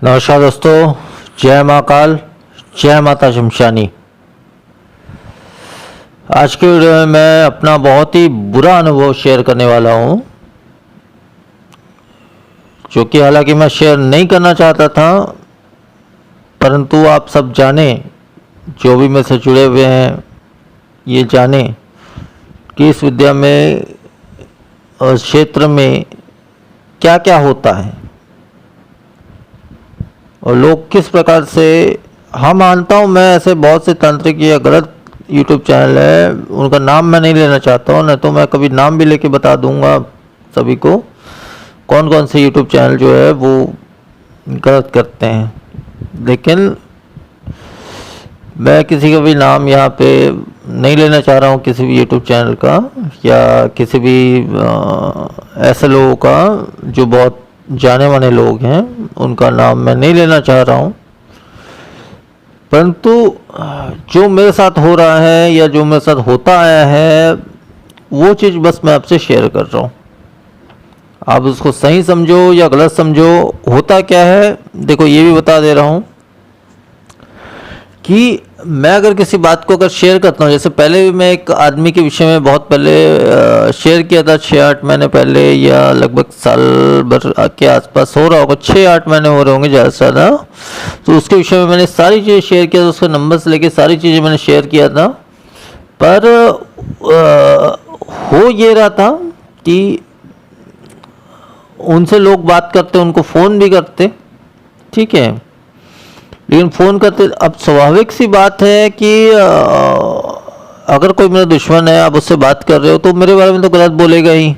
नमस्कार दोस्तों, जय महाकाल, जय माता शमशानी। आज के वीडियो में मैं अपना बहुत ही बुरा अनुभव शेयर करने वाला हूँ, जो कि हालांकि मैं शेयर नहीं करना चाहता था, परंतु आप सब जाने, जो भी मेरे से जुड़े हुए हैं ये जाने कि इस विद्या में और क्षेत्र में क्या क्या होता है और लोग किस प्रकार से। हाँ, मानता हूँ मैं ऐसे बहुत से तांत्रिक या गलत यूट्यूब चैनल है, उनका नाम मैं नहीं लेना चाहता हूँ, नहीं तो मैं कभी नाम भी लेके बता दूंगा सभी को कौन कौन से यूट्यूब चैनल जो है वो गलत करते हैं। लेकिन मैं किसी का भी नाम यहाँ पे नहीं लेना चाह रहा हूँ, किसी भी यूट्यूब चैनल का या किसी भी ऐसे लोगों का जो बहुत जाने माने लोग हैं, उनका नाम मैं नहीं लेना चाह रहा हूँ। परंतु जो मेरे साथ हो रहा है या जो मेरे साथ होता आया है वो चीज़ बस मैं आपसे शेयर कर रहा हूँ। आप उसको सही समझो या गलत समझो, होता क्या है देखो, ये भी बता दे रहा हूँ कि मैं अगर किसी बात को अगर शेयर करता हूँ, जैसे पहले भी मैं एक आदमी के विषय में बहुत पहले शेयर किया था, 6-8 महीने पहले या लगभग साल भर के आसपास हो रहा होगा, 6-8 महीने हो रहे होंगे ज़्यादा से ज़्यादा। तो उसके विषय में मैंने सारी चीज़ें शेयर किया था, उसके नंबर से लेके सारी चीज़ें मैंने शेयर किया था। पर हो ये रहा था कि उनसे लोग बात करते, उनको फ़ोन भी करते, ठीक है, लेकिन फ़ोन करते। अब स्वाभाविक सी बात है कि अगर कोई मेरा दुश्मन है, आप उससे बात कर रहे हो तो मेरे बारे में तो गलत बोलेगा ही,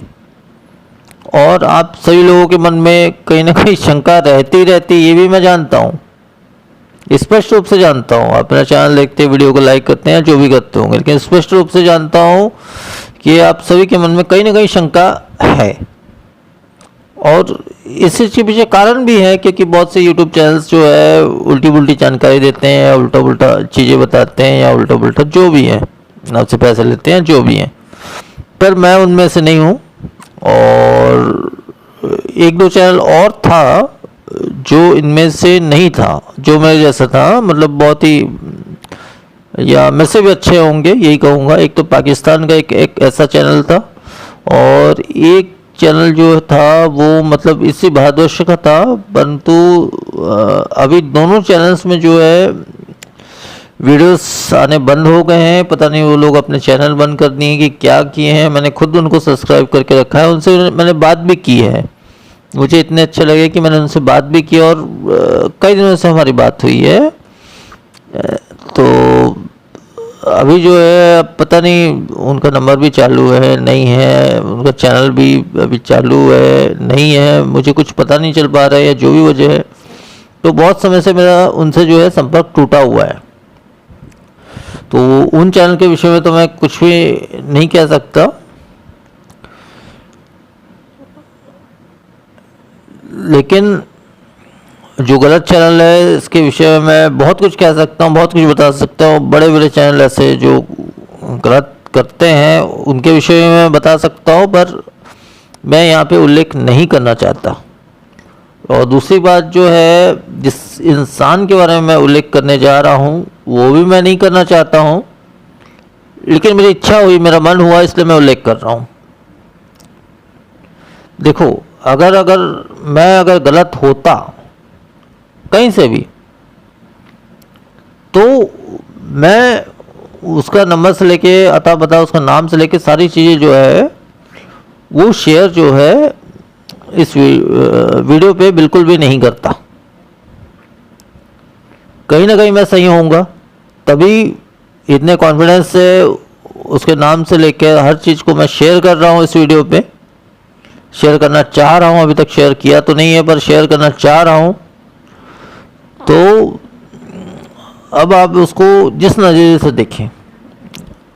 और आप सभी लोगों के मन में कहीं ना कहीं शंका रहती रहती, ये भी मैं जानता हूँ, स्पष्ट रूप से जानता हूँ। आप मेरा चैनल देखते, वीडियो को लाइक करते हैं, जो भी करते होंगे, लेकिन स्पष्ट रूप से जानता हूँ कि आप सभी के मन में कहीं ना कहीं शंका है। और इसी के पीछे कारण भी है क्योंकि बहुत से यूट्यूब चैनल्स जो है उल्टी पुल्टी जानकारी देते हैं या उल्टा पुल्टा चीज़ें बताते हैं या उल्टा पुल्टा जो भी है, आपसे पैसे लेते हैं, जो भी हैं। पर मैं उनमें से नहीं हूँ। और एक दो चैनल और था जो इनमें से नहीं था, जो मेरे जैसा था, मतलब बहुत ही, या मेरे से भी अच्छे होंगे यही कहूँगा। एक तो पाकिस्तान का एक ऐसा चैनल था, और एक चैनल जो था वो मतलब इसी भारतवर्ष का था, परंतु अभी दोनों चैनल्स में जो है वीडियोस आने बंद हो गए हैं। पता नहीं वो लोग अपने चैनल बंद कर दिए कि क्या किए हैं। मैंने खुद उनको सब्सक्राइब करके रखा है, उनसे मैंने बात भी की है, मुझे इतने अच्छे लगे कि मैंने उनसे बात भी की, और कई दिनों से हमारी बात हुई है। तो अभी जो है पता नहीं उनका नंबर भी चालू है नहीं है, उनका चैनल भी अभी चालू है नहीं है, मुझे कुछ पता नहीं चल पा रहा है या जो भी वजह है। तो बहुत समय से मेरा उनसे जो है संपर्क टूटा हुआ है। तो उन चैनल के विषय में तो मैं कुछ भी नहीं कह सकता, लेकिन जो गलत चैनल है इसके विषय में मैं बहुत कुछ कह सकता हूँ, बहुत कुछ बता सकता हूँ। बड़े बड़े चैनल ऐसे जो गलत करते हैं उनके विषय में मैं बता सकता हूँ, पर मैं यहाँ पे उल्लेख नहीं करना चाहता। और दूसरी बात जो है, जिस इंसान के बारे में मैं उल्लेख करने जा रहा हूँ वो भी मैं नहीं करना चाहता हूँ, लेकिन मेरी इच्छा हुई, मेरा मन हुआ, इसलिए मैं उल्लेख कर रहा हूँ। देखो, अगर मैं गलत होता कहीं से भी, तो मैं उसका नंबर से लेके अता पता, उसका नाम से लेके सारी चीज़ें जो है वो शेयर जो है इस वीडियो पे बिल्कुल भी नहीं करता। कहीं ना कहीं मैं सही होऊंगा, तभी इतने कॉन्फिडेंस से उसके नाम से लेके हर चीज़ को मैं शेयर कर रहा हूँ इस वीडियो पे, शेयर करना चाह रहा हूँ। अभी तक शेयर किया तो नहीं है, पर शेयर करना चाह रहा हूँ। तो अब आप उसको जिस नज़रिए से देखें,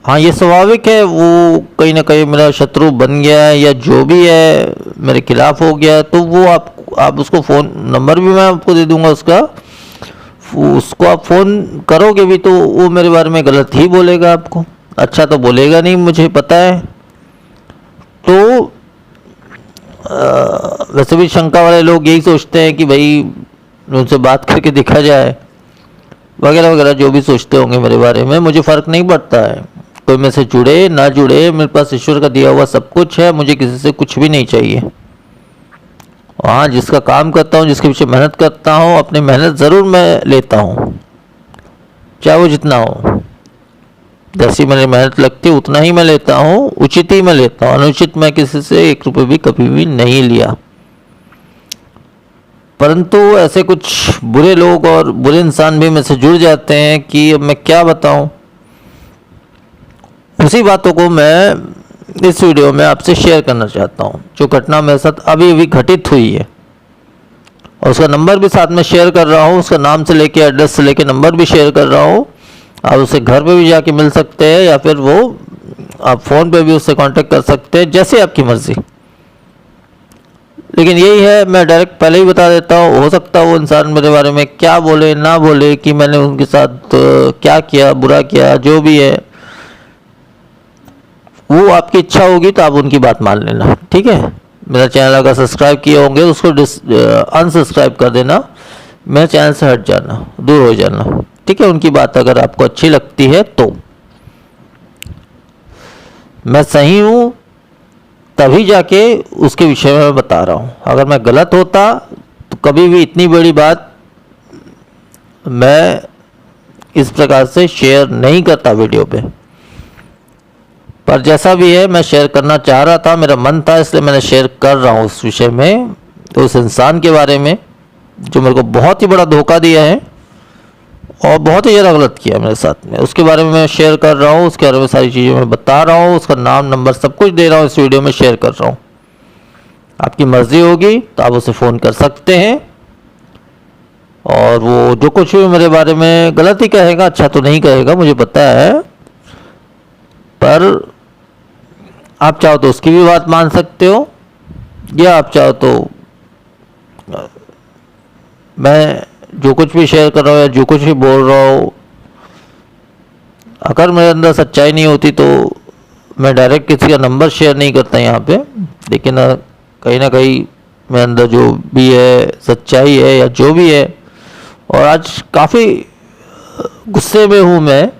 हाँ ये स्वाभाविक है, वो कहीं ना कहीं मेरा शत्रु बन गया है या जो भी है मेरे खिलाफ हो गया है, तो वो आप उसको फ़ोन नंबर भी मैं आपको दे दूंगा उसका, उसको आप फ़ोन करोगे भी तो वो मेरे बारे में गलत ही बोलेगा, आपको अच्छा तो बोलेगा नहीं, मुझे पता है। तो वैसे भी शंका वाले लोग यही सोचते हैं कि भाई उनसे बात करके दिखा जाए, वगैरह वगैरह जो भी सोचते होंगे मेरे बारे में, मुझे फ़र्क नहीं पड़ता है। कोई मेरे से जुड़े ना जुड़े, मेरे पास ईश्वर का दिया हुआ सब कुछ है, मुझे किसी से कुछ भी नहीं चाहिए। हाँ, जिसका काम करता हूँ, जिसके पीछे मेहनत करता हूँ, अपनी मेहनत ज़रूर मैं लेता हूँ, चाहे वो जितना हो। जैसी मेरी मेहनत लगती है उतना ही मैं लेता हूँ, उचित ही मैं लेता हूँ, अनुचित मैं किसी से 1 रुपये भी कभी भी नहीं लिया। परंतु ऐसे कुछ बुरे लोग और बुरे इंसान भी मेरे से जुड़ जाते हैं कि अब मैं क्या बताऊं। उसी बातों को मैं इस वीडियो में आपसे शेयर करना चाहता हूं, जो घटना मेरे साथ अभी अभी घटित हुई है, और उसका नंबर भी साथ में शेयर कर रहा हूं। उसका नाम से लेके, एड्रेस से लेके नंबर भी शेयर कर रहा हूं। आप उसे घर पे भी जाके मिल सकते हैं, या फिर वो आप फ़ोन पे भी उससे कांटेक्ट कर सकते हैं, जैसे आपकी मर्ज़ी। लेकिन यही है, मैं डायरेक्ट पहले ही बता देता हूँ, हो सकता है वो इंसान मेरे बारे में क्या बोले ना बोले, कि मैंने उनके साथ क्या किया, बुरा किया, जो भी है वो आपकी इच्छा होगी तो आप उनकी बात मान लेना, ठीक है। मेरा चैनल अगर सब्सक्राइब किए होंगे उसको अनसब्सक्राइब कर देना, मेरे चैनल से हट जाना, दूर हो जाना, ठीक है। उनकी बात अगर आपको अच्छी लगती है तो। मैं सही हूँ तभी जाके उसके विषय में बता रहा हूँ। अगर मैं गलत होता तो कभी भी इतनी बड़ी बात मैं इस प्रकार से शेयर नहीं करता वीडियो पे। पर जैसा भी है, मैं शेयर करना चाह रहा था, मेरा मन था, इसलिए मैंने शेयर कर रहा हूँ उस विषय में, तो उस इंसान के बारे में जो मेरे को बहुत ही बड़ा धोखा दिया है और बहुत ही ज़्यादा गलत किया मेरे साथ में, उसके बारे में मैं शेयर कर रहा हूँ। उसके बारे में सारी चीज़ें मैं बता रहा हूँ, उसका नाम, नंबर सब कुछ दे रहा हूँ, इस वीडियो में शेयर कर रहा हूँ। आपकी मर्ज़ी होगी तो आप उसे फ़ोन कर सकते हैं, और वो जो कुछ भी मेरे बारे में गलत ही कहेगा, अच्छा तो नहीं कहेगा, मुझे पता है। पर आप चाहो तो उसकी भी बात मान सकते हो, या आप चाहो तो मैं जो कुछ भी शेयर कर रहा हूँ या जो कुछ भी बोल रहा हूँ, अगर मेरे अंदर सच्चाई नहीं होती तो मैं डायरेक्ट किसी का नंबर शेयर नहीं करता यहाँ पे। लेकिन कहीं ना कहीं मेरे अंदर जो भी है, सच्चाई है या जो भी है, और आज काफ़ी गुस्से में हूँ मैं,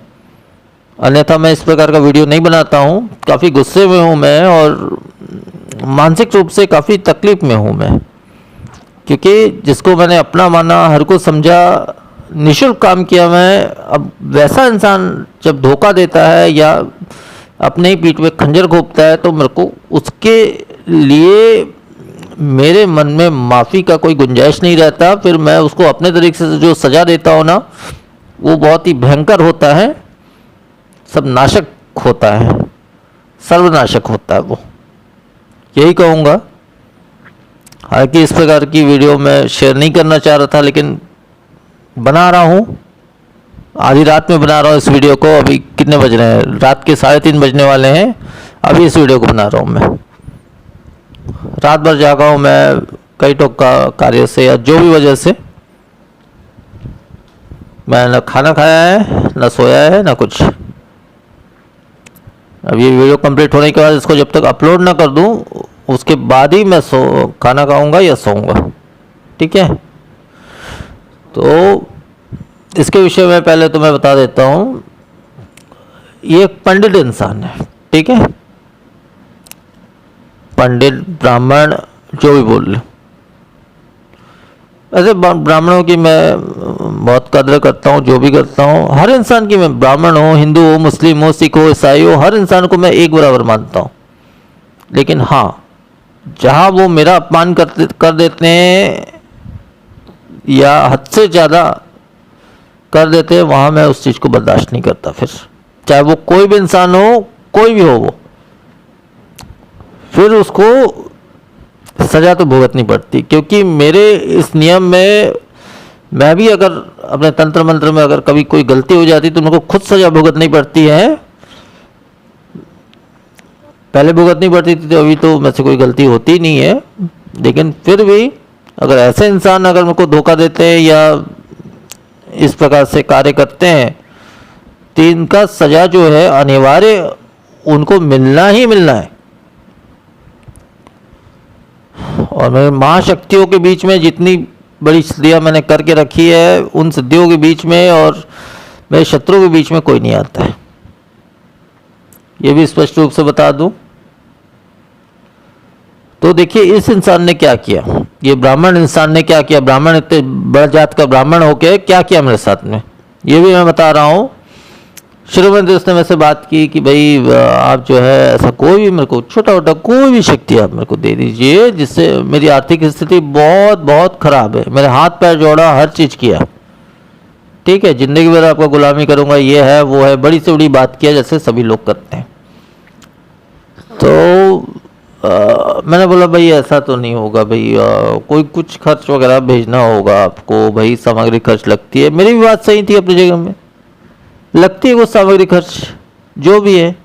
अन्यथा मैं इस प्रकार का वीडियो नहीं बनाता हूँ। काफ़ी गुस्से में हूँ मैं, और मानसिक रूप से काफ़ी तकलीफ़ में हूँ मैं, क्योंकि जिसको मैंने अपना माना, हर को समझा, निःशुल्क काम किया मैं। अब वैसा इंसान जब धोखा देता है या अपने ही पीठ पे खंजर घोंपता है, तो मेरे को उसके लिए मेरे मन में माफ़ी का कोई गुंजाइश नहीं रहता। फिर मैं उसको अपने तरीके से जो सज़ा देता हूँ ना, वो बहुत ही भयंकर होता है, सब नाशक होता है, सर्वनाशक होता है वो, यही कहूँगा। हालांकि इस प्रकार की वीडियो मैं शेयर नहीं करना चाह रहा था, लेकिन बना रहा हूँ। आधी रात में बना रहा हूँ इस वीडियो को। अभी कितने बज रहे हैं? रात के 3:30 बजने वाले हैं। अभी इस वीडियो को बना रहा हूँ मैं। रात भर जागा हूँ मैं, कई टोक का कार्य से या जो भी वजह से। मैं ना खाना खाया है, ना सोया है, ना कुछ। अब ये वीडियो कंप्लीट होने के बाद इसको जब तक अपलोड ना कर दूँ, उसके बाद ही मैं खाना खाऊंगा या सोऊंगा, ठीक है। तो इसके विषय में पहले तो मैं बता देता हूँ, ये एक पंडित इंसान है, ठीक है। पंडित, ब्राह्मण, जो भी बोल ले। ऐसे ब्राह्मणों की मैं बहुत कदर करता हूँ, जो भी करता हूँ। हर इंसान की, मैं ब्राह्मण हो, हिंदू हो, मुस्लिम हो, सिख हो, ईसाई हो, हर इंसान को मैं एक बराबर मानता हूँ। लेकिन हाँ, जहाँ वो मेरा अपमान कर देते हैं या हद से ज़्यादा कर देते हैं, वहाँ मैं उस चीज़ को बर्दाश्त नहीं करता। फिर चाहे वो कोई भी इंसान हो, कोई भी हो वो, फिर उसको सज़ा तो भुगतनी पड़ती। क्योंकि मेरे इस नियम में, मैं भी अगर अपने तंत्र मंत्र में अगर कभी कोई गलती हो जाती तो उनको खुद सज़ा भुगतनी पड़ती है। पहले भुगतनी पड़ती थी, तो अभी तो मुझसे कोई गलती होती नहीं है। लेकिन फिर भी अगर ऐसे इंसान अगर मेरे को धोखा देते हैं या इस प्रकार से कार्य करते हैं, तो इनका सज़ा जो है अनिवार्य उनको मिलना ही मिलना है। और मैं महाशक्तियों के बीच में जितनी बड़ी सिद्धियाँ मैंने करके रखी है, उन सिद्धियों के बीच में और मेरे शत्रु के बीच में कोई नहीं आता है, ये भी स्पष्ट रूप से बता दूं। तो देखिए इस इंसान ने क्या किया, ये ब्राह्मण इंसान ने क्या किया, ब्राह्मण इतने बड़ जात का ब्राह्मण होके क्या किया मेरे साथ में, ये भी मैं बता रहा हूँ। शुरू में तो उसने मेरे से बात की कि भाई आप जो है ऐसा कोई भी मेरे को छोटा छोटा कोई भी शक्ति आप मेरे को दे दीजिए जिससे मेरी आर्थिक स्थिति बहुत बहुत खराब है, मेरे हाथ पैर जोड़ा, हर चीज़ किया, ठीक है, ज़िंदगी भर आपका गुलामी करूँगा, ये है वो है, बड़ी से बड़ी बात किया जैसे सभी लोग करते हैं। तो मैंने बोला भाई ऐसा तो नहीं होगा भाई, कोई कुछ खर्च वगैरह भेजना होगा आपको, भाई सामग्री खर्च लगती है। मेरी भी बात सही थी अपनी जगह में, लगती है कुछ सामग्री खर्च, जो भी है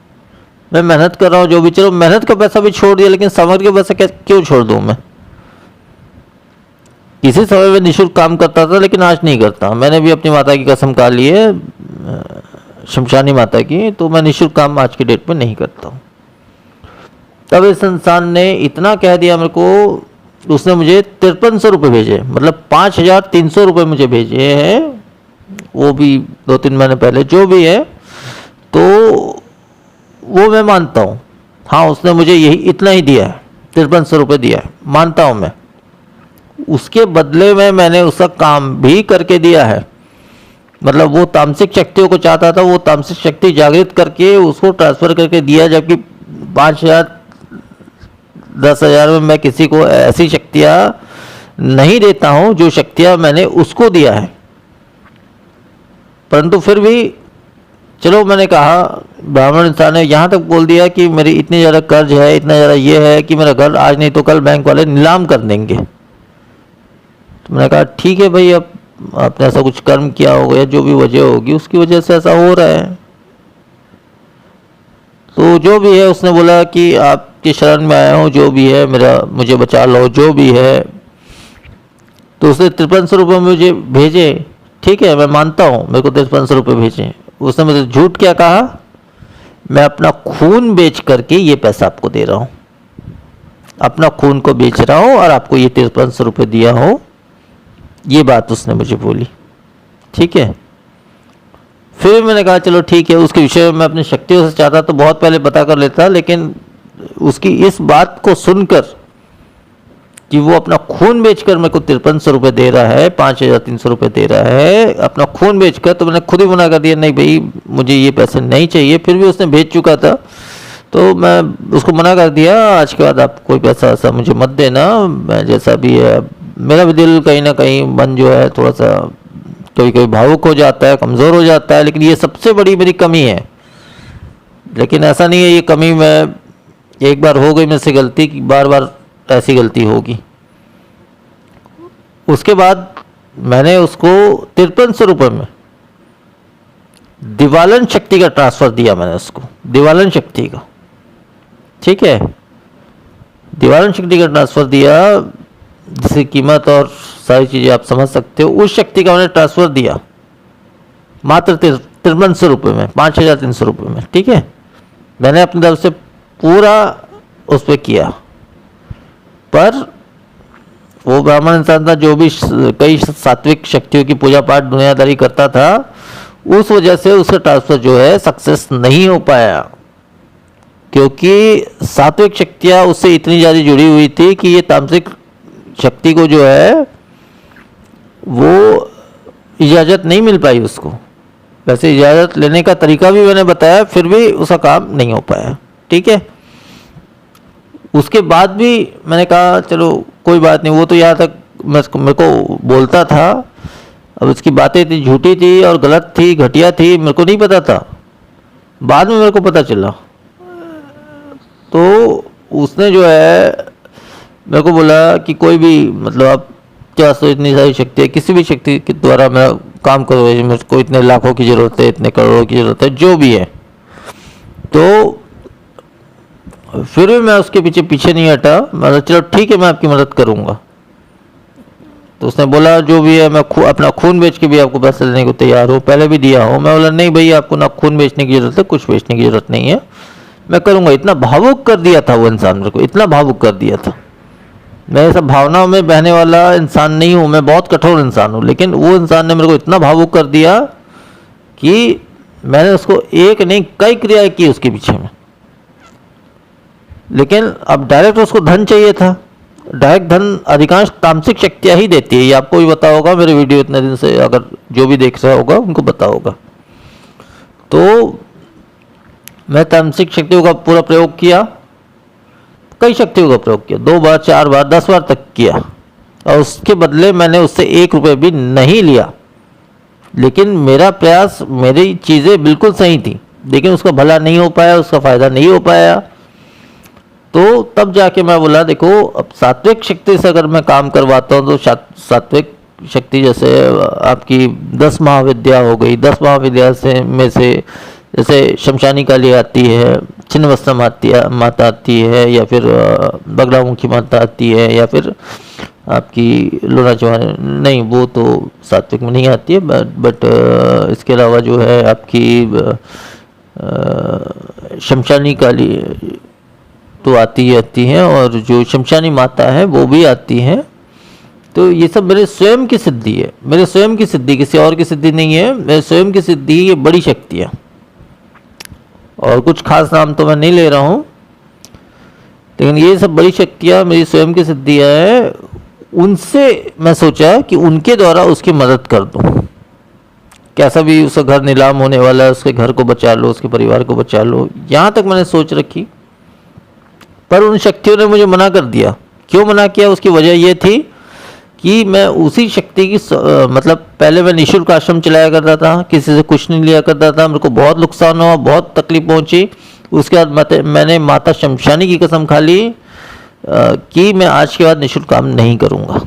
मैं मेहनत कर रहा हूँ, जो भी, चलो मेहनत का पैसा भी छोड़ दिया, लेकिन सामग्री का पैसा क्यों छोड़ दूँ मैं। किसी समय में निःशुल्क काम करता था लेकिन आज नहीं करता। मैंने भी अपनी माता की कसम खा ली है, शमशानी माता की, तो मैं निःशुल्क काम आज की डेट में नहीं करता हूँ। तब इस इंसान ने इतना कह दिया मेरे को, उसने मुझे 5300 रुपये भेजे, मतलब 5300 रुपये मुझे भेजे हैं, वो भी 2-3 महीने पहले, जो भी है। तो वो मैं मानता हूँ, हाँ उसने मुझे यही इतना ही दिया है, 5300 रुपये दिया है, मानता हूँ मैं। उसके बदले में मैंने उसका काम भी करके दिया है, मतलब वो तामसिक शक्तियों को चाहता था, वो तामसिक शक्ति जागृत करके उसको ट्रांसफ़र करके दिया, जबकि 5000 10,000 में मैं किसी को ऐसी शक्तियाँ नहीं देता हूँ जो शक्तियाँ मैंने उसको दिया है। परंतु फिर भी चलो, मैंने कहा ब्राह्मण इंसान ने यहाँ तक बोल दिया कि मेरी इतनी ज़्यादा कर्ज है, इतना ज़्यादा ये है कि मेरा घर आज नहीं तो कल बैंक वाले नीलाम कर देंगे। तो मैंने कहा ठीक है भाई, अब आपने ऐसा कुछ कर्म किया होगा, जो भी वजह होगी उसकी वजह से ऐसा हो रहा है। तो जो भी है, उसने बोला कि आपकी शरण में आया हूँ, जो भी है मेरा मुझे बचा लो, जो भी है। तो उसने 5300 रुपये मुझे भेजे, ठीक है, मैं मानता हूँ मेरे को 5300 रुपये भेजे। उसने मुझे झूठ क्या कहा, मैं अपना खून बेच करके ये पैसा आपको दे रहा हूँ, अपना खून को बेच रहा हूँ और आपको ये 5300 रुपये दिया हो, ये बात उसने मुझे बोली, ठीक है। फिर मैंने कहा चलो ठीक है, उसके विषय में मैं अपनी शक्तियों से चाहता तो बहुत पहले पता कर लेता, लेकिन उसकी इस बात को सुनकर कि वो अपना खून बेचकर मेरे को 5300 रुपये दे रहा है, 5300 रुपये दे रहा है अपना खून बेचकर, तो मैंने खुद ही मना कर दिया, नहीं भाई मुझे ये पैसे नहीं चाहिए। फिर भी उसने भेज चुका था, तो मैं उसको मना कर दिया, आज के बाद आप कोई पैसा ऐसा मुझे मत देना, मैं जैसा भी है, मेरा भी दिल कहीं ना कहीं मन जो है थोड़ा सा कभी कभी भावुक हो जाता है, कमज़ोर हो जाता है, लेकिन ये सबसे बड़ी मेरी कमी है। लेकिन ऐसा नहीं है ये कमी, मैं एक बार हो गई मेरे से गलती कि बार बार ऐसी गलती होगी। उसके बाद मैंने उसको 5300 रुपये में दिवालन शक्ति का ट्रांसफ़र दिया, मैंने उसको दिवालन शक्ति का, ठीक है, दिवालन शक्ति का ट्रांसफ़र दिया, जिसकी कीमत और सारी चीज़ें आप समझ सकते हो। उस शक्ति का मैंने ट्रांसफ़र दिया मात्र 5300 रुपये में, 5300 रुपये में, ठीक है। मैंने अपनी तरफ से पूरा उस पर किया, पर वो ब्राह्मण इंसान था जो भी कई सात्विक शक्तियों की पूजा पाठ दुनियादारी करता था, उस वजह से उसका ट्रांसफ़र जो है सक्सेस नहीं हो पाया, क्योंकि सात्विक शक्तियाँ उससे इतनी ज़्यादा जुड़ी हुई थी कि ये तामसिक शक्ति को जो है वो इजाज़त नहीं मिल पाई उसको। वैसे इजाज़त लेने का तरीका भी मैंने बताया, फिर भी उसका काम नहीं हो पाया, ठीक है। उसके बाद भी मैंने कहा चलो कोई बात नहीं, वो तो यहाँ तक मेरे को बोलता था, अब उसकी बातें इतनी झूठी थी और गलत थी, घटिया थी, मेरे को नहीं पता था, बाद में मेरे को पता चला। तो उसने जो है मेरे को बोला कि कोई भी, मतलब आप क्या सो, इतनी सारी शक्ति है, किसी भी शक्ति के द्वारा मैं काम करो, मेरे को इतने लाखों की ज़रूरत है, इतने करोड़ों की ज़रूरत है, जो भी है। तो फिर भी मैं उसके पीछे नहीं हटा, मतलब चलो ठीक है मैं आपकी मदद करूँगा। तो उसने बोला जो भी है मैं अपना खून बेच के भी आपको पैसे देने को तैयार हूँ, पहले भी दिया हूँ। मैं बोला नहीं भैया, आपको ना खून बेचने की ज़रूरत है, कुछ बेचने की ज़रूरत नहीं है, मैं करूँगा। इतना भावुक कर दिया था वो इंसान, मेरे को इतना भावुक कर दिया था। मैं ये सब भावनाओं में बहने वाला इंसान नहीं हूँ, मैं बहुत कठोर इंसान हूँ, लेकिन वो इंसान ने मेरे को इतना भावुक कर दिया कि मैंने उसको एक नहीं कई क्रियाएं की उसके पीछे में। लेकिन अब डायरेक्ट उसको धन चाहिए था। डायरेक्ट धन अधिकांश तामसिक शक्तियाँ ही देती है, ये आपको भी पता होगा, मेरे वीडियो इतने दिन से अगर जो भी देख रहा होगा उनको पता होगा। तो मैं तामसिक शक्तियों का पूरा प्रयोग किया, कई शक्तियों का प्रयोग किया, 2 बार 4 बार 10 बार तक किया, और उसके बदले मैंने उससे 1 रुपये भी नहीं लिया। लेकिन मेरा प्रयास, मेरी चीज़ें बिल्कुल सही थी, लेकिन उसका भला नहीं हो पाया, उसका फ़ायदा नहीं हो पाया। तो तब जाके मैं बोला देखो, अब सात्विक शक्ति से अगर मैं काम करवाता हूँ तो सात्विक शक्ति जैसे आपकी 10 महाविद्या हो गई, 10 महाविद्या से में से जैसे शमशानी काली आती है, छिन्नमस्ता माता आती है, या फिर बगलामुखी माता आती है, या फिर आपकी लोना चौहान, नहीं वो तो सात्विक में नहीं आती है, बट इसके अलावा जो है आपकी शमशानी काली तो आती हैं, और जो शमशानी माता है वो भी आती हैं। तो ये सब मेरे स्वयं की सिद्धि है, मेरे स्वयं की सिद्धि, किसी और की सिद्धि नहीं है, मेरे स्वयं की सिद्धि, ये बड़ी शक्ति है। और कुछ खास नाम तो मैं नहीं ले रहा हूँ, लेकिन ये सब बड़ी शक्तियाँ मेरी स्वयं की सिद्धियाँ है। उनसे मैं सोचा कि उनके द्वारा उसकी मदद कर दूँ, कैसा भी उसका घर नीलाम होने वाला है, उसके घर को बचा लो, उसके परिवार को बचा लो, यहाँ तक मैंने सोच रखी। पर उन शक्तियों ने मुझे मना कर दिया। क्यों मना किया? उसकी वजह यह थी कि मैं उसी शक्ति की मतलब पहले मैं निःशुल्क आश्रम चलाया करता था, किसी से कुछ नहीं लिया करता था, मेरे को बहुत नुकसान हुआ, बहुत तकलीफ पहुंची। उसके बाद मैंने माता शमशानी की कसम खा ली कि मैं आज के बाद निःशुल्क काम नहीं करूंगा।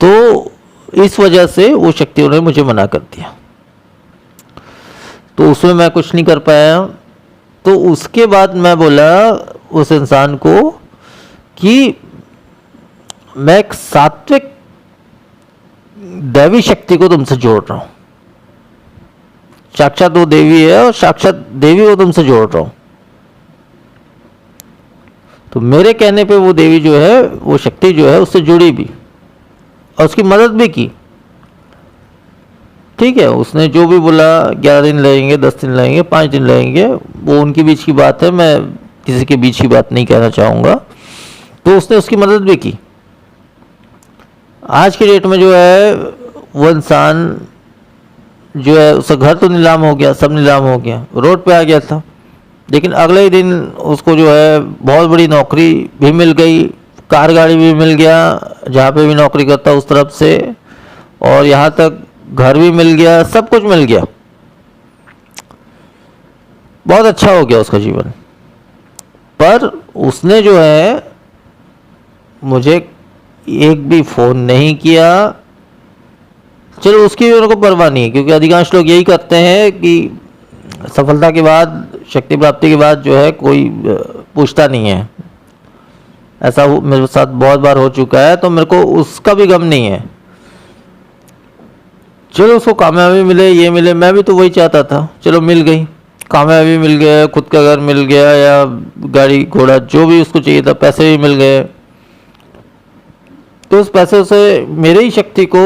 तो इस वजह से वो शक्तियों ने मुझे मना कर दिया, तो उसमें मैं कुछ नहीं कर पाया। तो उसके बाद मैं बोला उस इंसान को कि मैं एक सात्विक दैवी शक्ति को तुमसे जोड़ रहा हूं, साक्षात वो देवी है और साक्षात देवी को तुमसे जोड़ रहा हूं। तो मेरे कहने पे वो देवी जो है, वो शक्ति जो है, उससे जुड़ी भी और उसकी मदद भी की। ठीक है, उसने जो भी बोला 11 दिन लगेंगे, 10 दिन लगेंगे, 5 दिन लगेंगे, वो उनके बीच की बात है, मैं किसी के बीच की बात नहीं कहना चाहूँगा। तो उसने उसकी मदद भी की। आज के डेट में जो है वो इंसान जो है, उसका घर तो नीलाम हो गया, सब नीलाम हो गया, रोड पे आ गया था, लेकिन अगले ही दिन उसको जो है बहुत बड़ी नौकरी भी मिल गई, कार गाड़ी भी मिल गया जहाँ पे भी नौकरी करता उस तरफ से, और यहाँ तक घर भी मिल गया, सब कुछ मिल गया, बहुत अच्छा हो गया उसका जीवन। पर उसने जो है मुझे एक भी फ़ोन नहीं किया। चलो उसकी भी उनको परवाह नहीं है, क्योंकि अधिकांश लोग यही करते हैं कि सफलता के बाद, शक्ति प्राप्ति के बाद जो है कोई पूछता नहीं है। ऐसा मेरे साथ बहुत बार हो चुका है, तो मेरे को उसका भी गम नहीं है। चलो उसको कामयाबी मिले, ये मिले, मैं भी तो वही चाहता था। चलो मिल गई, कामयाबी मिल गया, खुद का घर मिल गया, या गाड़ी घोड़ा जो भी उसको चाहिए था, पैसे भी मिल गए। तो उस पैसे से मेरे ही शक्ति को,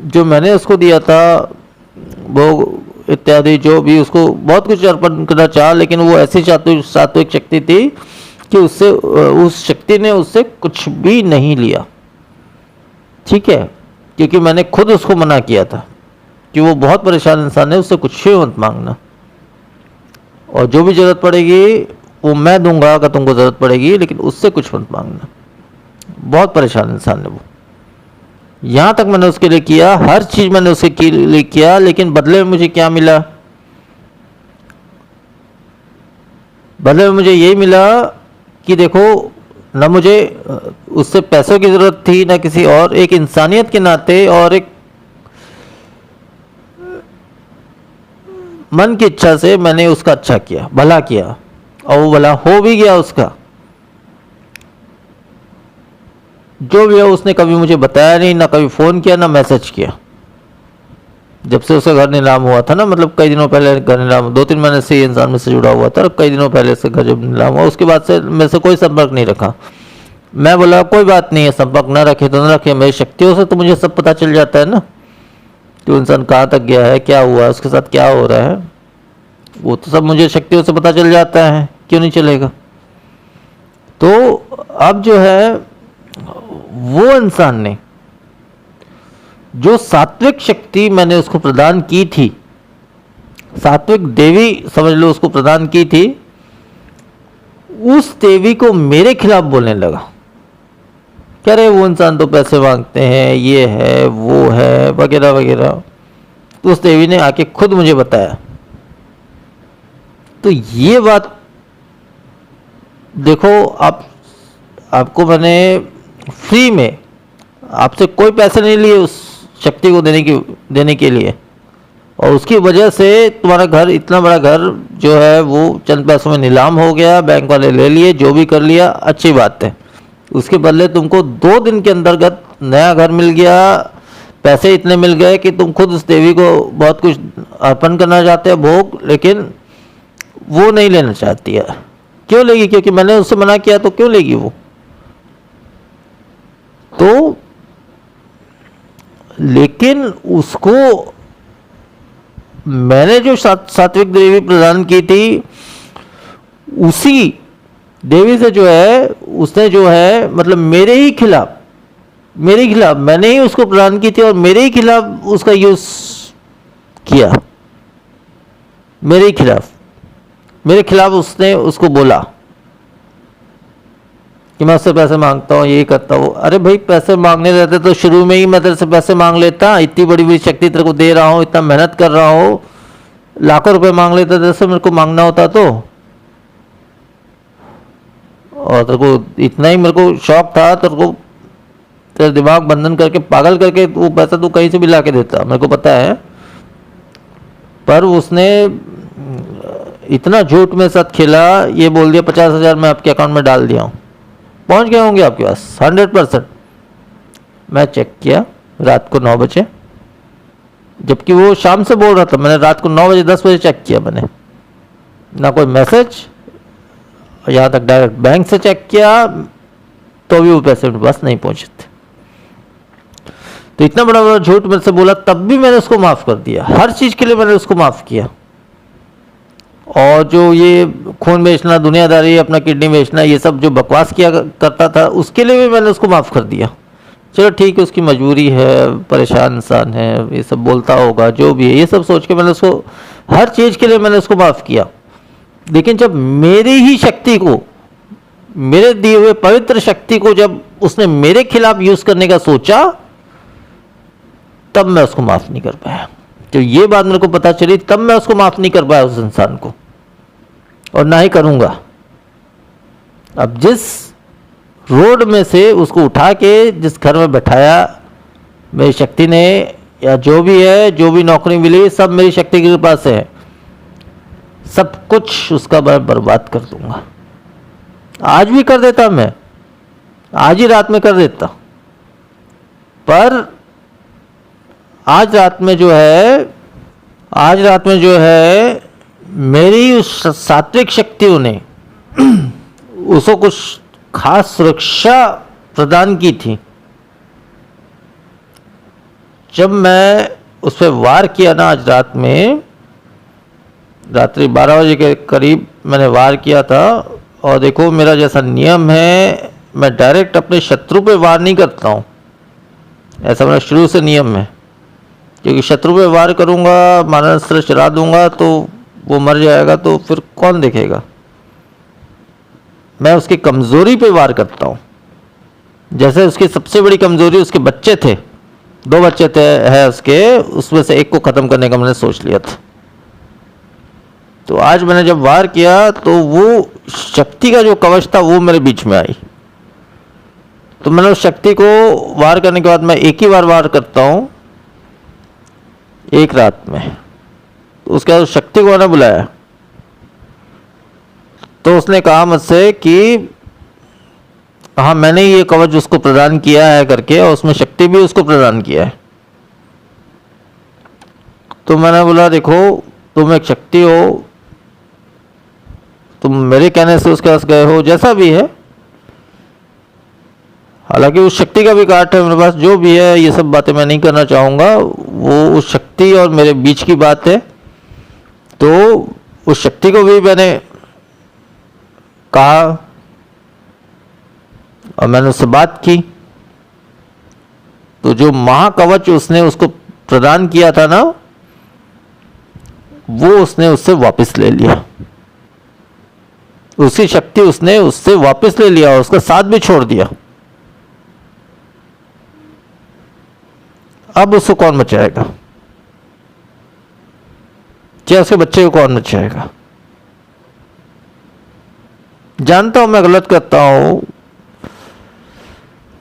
जो मैंने उसको दिया था, वो इत्यादि जो भी, उसको बहुत कुछ अर्पण करना चाहा, लेकिन वो ऐसी सात्विक शक्ति थी कि उससे, उस शक्ति ने उससे कुछ भी नहीं लिया। ठीक है, क्योंकि मैंने खुद उसको मना किया था कि वो बहुत परेशान इंसान है, उससे कुछ भी मत मांगना, और जो भी ज़रूरत पड़ेगी वो मैं दूंगा अगर तुमको ज़रूरत पड़ेगी, लेकिन उससे कुछ मत मांगना। बहुत परेशान इंसान है वो। यहाँ तक मैंने उसके लिए किया, हर चीज़ मैंने उसके लिए किया, लेकिन बदले में मुझे क्या मिला? बदले में मुझे यही मिला कि देखो, न मुझे उससे पैसों की ज़रूरत थी, न किसी और, एक इंसानियत के नाते और एक मन की इच्छा से मैंने उसका अच्छा किया, भला किया, और वो भला हो भी गया उसका। जो भी है उसने कभी मुझे बताया नहीं, ना कभी फ़ोन किया, ना मैसेज किया। जब से उसका घर नीलाम हुआ था ना, मतलब कई दिनों पहले घर नीलाम, 2-3 महीने से ये इंसान मुझसे जुड़ा हुआ था और कई दिनों पहले से घर जब नीलाम हुआ उसके बाद से मेरे से कोई संपर्क नहीं रखा। मैं बोला कोई बात नहीं है, संपर्क ना रखे तो ना रखे, मेरी शक्तियों से तो मुझे सब पता चल जाता है ना कि इंसान कहाँ तक गया है, क्या हुआ है, उसके साथ क्या हो रहा है, वो तो सब मुझे शक्तियों से पता चल जाता है, क्यों नहीं चलेगा। तो अब जो है वो इंसान ने जो सात्विक शक्ति मैंने उसको प्रदान की थी, सात्विक देवी समझ लो उसको प्रदान की थी, उस देवी को मेरे खिलाफ बोलने लगा। कह रहे वो इंसान तो पैसे मांगते हैं, ये है वो है वगैरह वगैरह। तो उस देवी ने आके खुद मुझे बताया। तो ये बात देखो, आपको मैंने फ्री में, आपसे कोई पैसे नहीं लिए उस शक्ति को देने के लिए, और उसकी वजह से तुम्हारा घर, इतना बड़ा घर जो है वो चंद पैसों में नीलाम हो गया, बैंक वाले ले लिए, जो भी कर लिया अच्छी बात है। उसके बदले तुमको 2 दिन के अंतर्गत नया घर मिल गया, पैसे इतने मिल गए कि तुम खुद उस देवी को बहुत कुछ अर्पण करना चाहते हो, भोग, लेकिन वो नहीं लेना चाहती है। क्यों लेगी? क्योंकि मैंने उससे मना किया, तो क्यों लेगी वो? तो लेकिन उसको मैंने जो सात्विक देवी प्रदान की थी, उसी देवी से जो है उसने जो है मतलब मेरे खिलाफ मैंने ही उसको प्रदान की थी और मेरे ही खिलाफ उसका यूज किया। मेरे खिलाफ उसने उसको बोला कि मैं उससे पैसे मांगता हूँ, यही करता हूँ। अरे भाई, पैसे मांगने रहते तो शुरू में ही मैं तेरे से पैसे मांग लेता। इतनी बड़ी बड़ी शक्ति तेरे को दे रहा हूँ, इतना मेहनत कर रहा हूँ, लाखों रुपए मांग लेता तेरे से, मेरे को मांगना होता तो। और तेरे को इतना ही मेरे को शौक था, तेरे को तेरा दिमाग बंधन करके पागल करके वो पैसा तू कहीं से भी ला के देता, मेरे को पता है। पर उसने इतना झूठ में साथ खेला, ये बोल दिया 50,000 मैं आपके अकाउंट में डाल दिया हूँ, पहुँच गए होंगे आपके पास 100%। मैं चेक किया रात को 9 बजे, जबकि वो शाम से बोल रहा था। मैंने रात को 9 बजे 10 बजे चेक किया, मैंने ना कोई मैसेज, यहाँ तक डायरेक्ट बैंक से चेक किया तो भी वो पैसे मेरे पास नहीं पहुँचे थे। तो इतना बड़ा बड़ा झूठ मेरे से बोला, तब भी मैंने उसको माफ़ कर दिया। हर चीज़ के लिए मैंने उसको माफ़ किया। और जो ये खून बेचना, दुनियादारी, अपना किडनी बेचना, ये सब जो बकवास किया करता था, उसके लिए भी मैंने उसको माफ़ कर दिया। चलो ठीक है, उसकी मजबूरी है, परेशान इंसान है, ये सब बोलता होगा, जो भी है, ये सब सोच के मैंने उसको हर चीज़ के लिए मैंने उसको माफ़ किया। लेकिन जब मेरी ही शक्ति को, मेरे दिए हुए पवित्र शक्ति को जब उसने मेरे खिलाफ यूज़ करने का सोचा, तब मैं उसको माफ़ नहीं कर पाया। तो ये बात मेरे को पता चली, तब मैं उसको माफ़ नहीं कर पाया उस इंसान को, और ना ही करूँगा। अब जिस रोड में से उसको उठा के जिस घर में बैठाया मेरी शक्ति ने, या जो भी है, जो भी नौकरी मिली, सब मेरी शक्ति की कृपा से है। सब कुछ उसका मैं बर्बाद कर दूंगा। आज भी कर देता, मैं आज ही रात में कर देता। पर आज रात में जो है मेरी उस सात्विक शक्तियों ने उसको कुछ खास सुरक्षा प्रदान की थी। जब मैं उस पर वार किया ना, आज रात में, रात्रि 12 बजे के करीब मैंने वार किया था। और देखो, मेरा जैसा नियम है, मैं डायरेक्ट अपने शत्रु पे वार नहीं करता हूँ, ऐसा मेरा शुरू से नियम है। क्योंकि शत्रु पे वार करूँगा, मारणास्त्र चला दूंगा तो वो मर जाएगा, तो फिर कौन देखेगा। मैं उसकी कमज़ोरी पे वार करता हूँ। जैसे उसकी सबसे बड़ी कमज़ोरी उसके बच्चे थे, 2 बच्चे थे है उसके, उसमें से एक को ख़त्म करने का मैंने सोच लिया था। तो आज मैंने जब वार किया तो वो शक्ति का जो कवच था वो मेरे बीच में आई। तो मैंने उस शक्ति को वार करने के बाद, मैं एक ही बार वार करता हूँ एक रात में। तो उसके बाद उस शक्ति को मैंने बुलाया, तो उसने कहा मुझसे कि हाँ, मैंने ये कवच उसको प्रदान किया है करके, और उसमें शक्ति भी उसको प्रदान किया है। तो मैंने बोला देखो तुम एक शक्ति हो, तुम मेरे कहने से उसके पास गए हो, जैसा भी है, हालांकि उस शक्ति का भी काट है मेरे पास, जो भी है ये सब बातें मैं नहीं करना चाहूँगा, वो उस शक्ति और मेरे बीच की बात है। तो उस शक्ति को भी मैंने कहा और मैंने उससे बात की, तो जो महाकवच उसने उसको प्रदान किया था ना, वो उसने उससे वापस ले लिया, उसी शक्ति उसने उससे वापस ले लिया और उसका साथ भी छोड़ दिया। अब उसको कौन बचाएगा? क्या उसके बच्चे को कौन बचाएगा? जानता हूं मैं गलत करता हूं,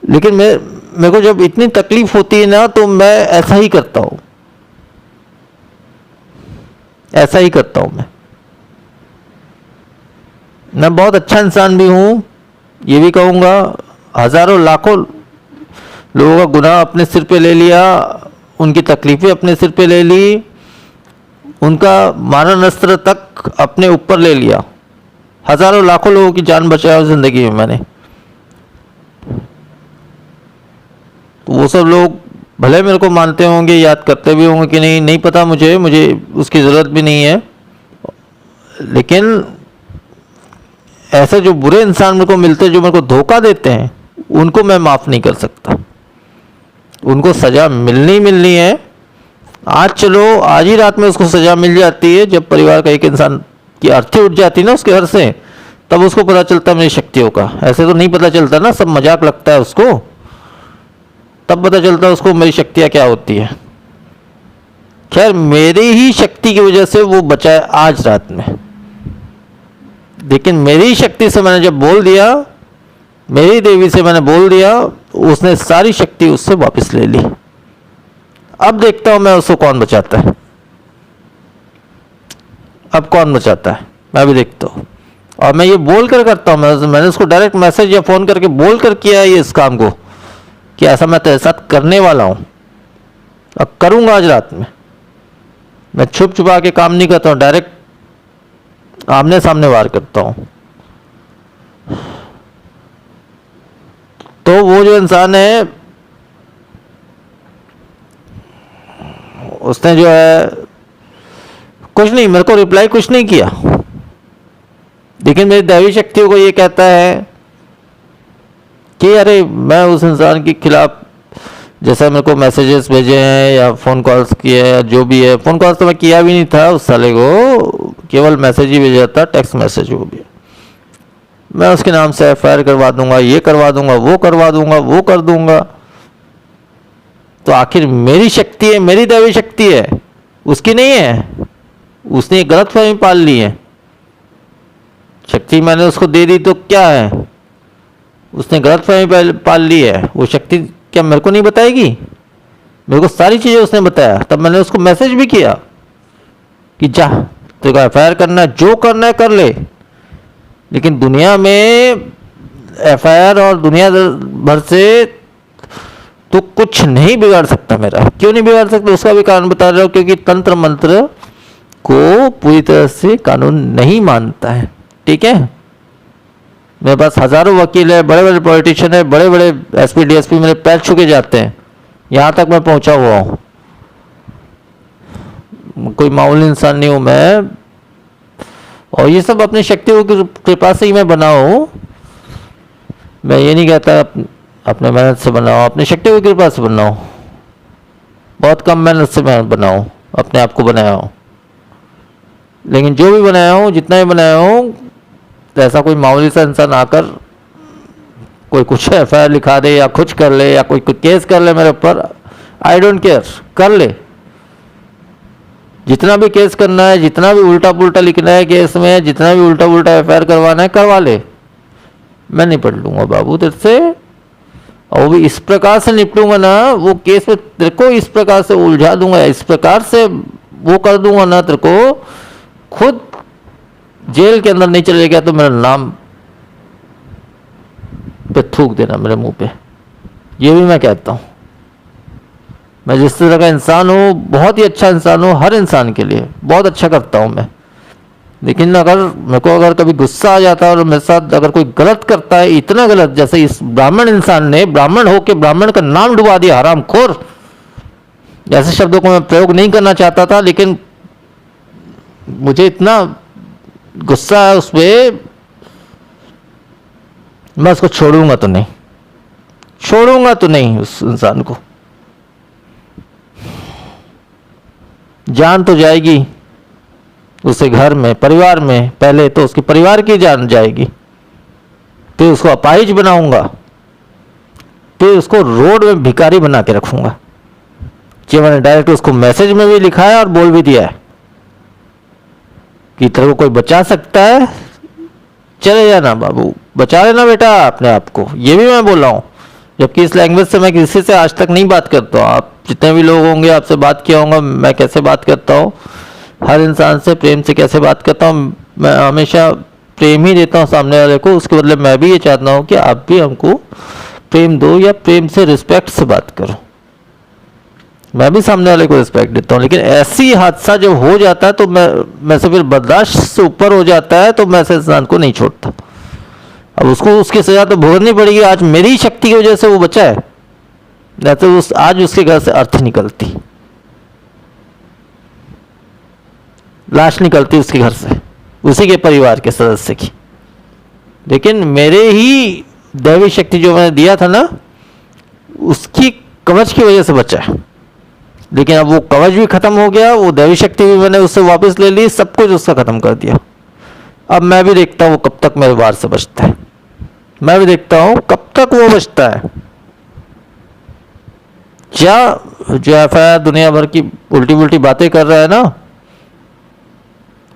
लेकिन मेरे को जब इतनी तकलीफ होती है ना, तो मैं ऐसा ही करता हूं, ऐसा ही करता हूं। मैं बहुत अच्छा इंसान भी हूं, ये भी कहूंगा। हजारों लाखों लोगों का गुनाह अपने सिर पे ले लिया, उनकी तकलीफें अपने सिर पे ले ली, उनका मारण अस्त्र तक अपने ऊपर ले लिया। हजारों लाखों लोगों की जान बचाया जिंदगी में मैंने। तो वो सब लोग भले मेरे को मानते होंगे, याद करते भी होंगे कि नहीं, नहीं पता मुझे उसकी ज़रूरत भी नहीं है, लेकिन ऐसे जो बुरे इंसान मेरे को मिलते हैं, जो मेरे को धोखा देते हैं, उनको मैं माफ़ नहीं कर सकता। उनको सज़ा मिलनी है। आज चलो, आज ही रात में उसको सज़ा मिल जाती है, जब परिवार का एक इंसान की अर्थी उठ जाती है ना उसके घर से, तब उसको पता चलता है मेरी शक्तियों का। ऐसे तो नहीं पता चलता ना, सब मजाक लगता है उसको, तब पता चलता है उसको मेरी शक्तियाँ क्या होती है। खैर, मेरी ही शक्ति की वजह से वो बचा है आज रात में, लेकिन मेरी शक्ति से मैंने जब बोल दिया, मेरी देवी से मैंने बोल दिया, उसने सारी शक्ति उससे वापस ले ली। अब देखता हूं मैं उसको कौन बचाता है, अब कौन बचाता है मैं भी देखता हूं। और मैं ये बोल कर करता हूं, मैंने उसको डायरेक्ट मैसेज या फ़ोन करके बोल कर किया है ये इस काम को, कि ऐसा मैं तेरे साथ करने वाला हूं और करूंगा आज रात में। मैं छुप छुपा के काम नहीं करता हूं, डायरेक्ट आमने सामने वार करता हूं। तो वो जो इंसान है, उसने जो है कुछ नहीं, मेरे को रिप्लाई कुछ नहीं किया, लेकिन मेरी दैवी शक्तियों को ये कहता है कि अरे मैं उस इंसान के खिलाफ, जैसे मेरे को मैसेजेस भेजे हैं या फ़ोन कॉल्स किए हैं, जो भी है, फ़ोन कॉल्स तो मैं किया भी नहीं था उस साले को, केवल मैसेज ही भेजा था, टेक्स्ट मैसेज। वो भी मैं उसके नाम से FIR करवा दूंगा, ये करवा दूंगा, वो करवा दूंगा, वो कर दूंगा। तो आखिर मेरी शक्ति है, मेरी दैवी शक्ति है, उसकी नहीं है। उसने गलत फहमी पाल ली है। शक्ति मैंने उसको दे दी तो क्या है, उसने गलत फहमी पाल ली है। वो शक्ति क्या मेरे को नहीं बताएगी? मेरे को सारी चीज़ें उसने बताया, तब मैंने उसको मैसेज भी किया कि जा, तेरे को FIR करना है, जो करना है कर ले, लेकिन दुनिया में FIR और दुनिया भर से तो कुछ नहीं बिगाड़ सकता मेरा। क्यों नहीं बिगाड़ सकता, उसका भी कारण बता रहा हूँ, क्योंकि तंत्र मंत्र को पूरी तरह से कानून नहीं मानता है। ठीक है, मेरे पास हजारों वकील है, बड़े बड़े पॉलिटिशियन है, बड़े बड़े SP DSP मेरे पैर छू के जाते हैं, यहाँ तक मैं पहुँचा हुआ हूँ। कोई मामूली इंसान नहीं हूँ मैं, और ये सब अपनी शक्तियों की कृपा से ही मैं बना हूँ। मैं ये नहीं कहता अपने मेहनत से बनाओ, अपनी शक्तियों की कृपा से बनाओ। बहुत कम मेहनत से मैं बनाऊँ, अपने आप को बनाया हूँ, लेकिन जो भी बनाया हूँ, जितना भी बनाया हूँ, तो ऐसा कोई मामूली सा इंसान आकर कोई कुछ FIR लिखा दे या कुछ कर ले या कोई केस कर ले मेरे ऊपर, आई डोंट केयर, कर ले। जितना भी केस करना है, जितना भी उल्टा पुल्टा लिखना है केस में, जितना भी उल्टा पुल्टा FIR करवाना है करवा ले, मैं निपट लूंगा बाबू तेरे से। और वो भी इस प्रकार से निपटूंगा ना, वो केस में तेरे को इस प्रकार से उलझा दूंगा, इस प्रकार से वो कर दूंगा ना, तेरे को खुद जेल के अंदर नहीं चले गया तो मेरा नाम पे थूक देना, मेरे मुंह पे। ये भी मैं कहता हूँ, मैं जिस तरह का इंसान हूँ बहुत ही अच्छा इंसान हूँ, हर इंसान के लिए बहुत अच्छा करता हूँ मैं। लेकिन अगर मेरे को अगर कभी गुस्सा आ जाता है और मेरे साथ अगर कोई गलत करता है, इतना गलत जैसे इस ब्राह्मण इंसान ने ब्राह्मण होकर ब्राह्मण का नाम डुबा दिया, हरामखोर, ऐसे शब्दों को मैं प्रयोग नहीं करना चाहता था, लेकिन मुझे इतना गुस्सा है उस पर, मैं उसको छोड़ूंगा तो नहीं, छोड़ूंगा तो नहीं उस इंसान को। जान तो जाएगी उसे घर में, परिवार में, पहले तो उसके परिवार की जान जाएगी, फिर उसको अपाहिज बनाऊंगा, फिर उसको रोड में भिखारी बना के रखूंगा। कि मैंने डायरेक्ट उसको मैसेज में भी लिखा है और बोल भी दिया है कि तेरे को कोई बचा सकता है चले जाना बाबू, बचा लेना बेटा अपने आप को, ये भी मैं बोल रहा हूँ। जबकि इस लैंग्वेज से मैं किसी से आज तक नहीं बात करता हूँ। आप जितने भी लोग होंगे आपसे बात किया होगा मैं कैसे बात करता हूँ, हर इंसान से प्रेम से कैसे बात करता हूँ। मैं हमेशा प्रेम ही देता हूँ सामने वाले को, उसके बदले मैं भी ये चाहता हूँ कि आप भी हमको प्रेम दो या प्रेम से रिस्पेक्ट से बात करो। मैं भी सामने वाले को रिस्पेक्ट देता हूँ, लेकिन ऐसी हादसा जब हो जाता है तो मैं से फिर बर्दाश्त से ऊपर हो जाता है, तो मैं ऐसे इंसान को नहीं छोड़ता। अब उसको उसकी सजा तो भुगतनी पड़ेगी। आज मेरी शक्ति की वजह से वो बचा है, नहीं तो आज उसके घर से अर्थ निकलती, लाश निकलती उसके घर से, उसी के परिवार के सदस्य की। लेकिन मेरे ही दैवी शक्ति जो मैंने दिया था ना, उसकी कवच की वजह से बचा है। लेकिन अब वो कवच भी खत्म हो गया, वो दैवी शक्ति भी मैंने उससे वापस ले ली, सब कुछ उसका खत्म कर दिया। अब मैं भी देखता हूँ वो कब तक मेरे वार से बचता है, मैं भी देखता हूँ कब तक वो बचता है। क्या जो एफआईआर दुनिया भर की उल्टी उल्टी बातें कर रहा है ना,